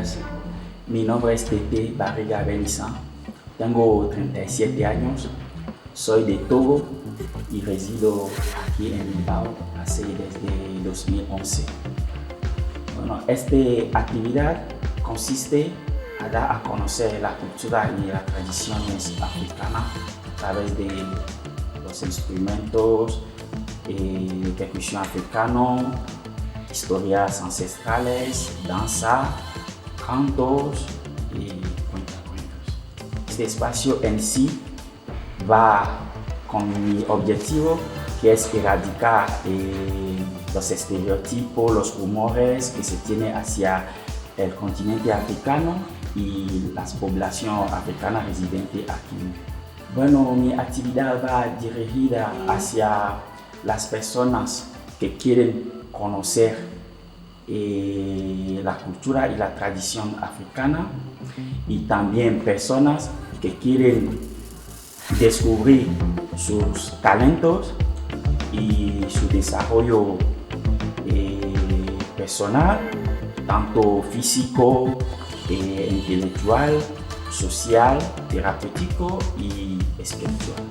días. Mi nombre es Pepe Barriga Belissa. Tengo 37 años. Soy de Togo y resido aquí en Bilbao desde 2011. Bueno, esta actividad consiste a dar a conocer la cultura y las tradiciones africanas a través de los instrumentos de percusión africano, historias ancestrales, danza, cantos y cuentacuentos. Este espacio en sí va con mi objetivo, que es erradicar los estereotipos, los rumores que se tienen hacia el continente africano y las poblaciones africanas residentes aquí. Bueno, mi actividad va dirigida hacia las personas que quieren conocer la cultura y la tradición africana, y también personas que quieren descubrir sus talentos y su desarrollo personal, tanto físico, intelectual, social, terapéutico y espiritual.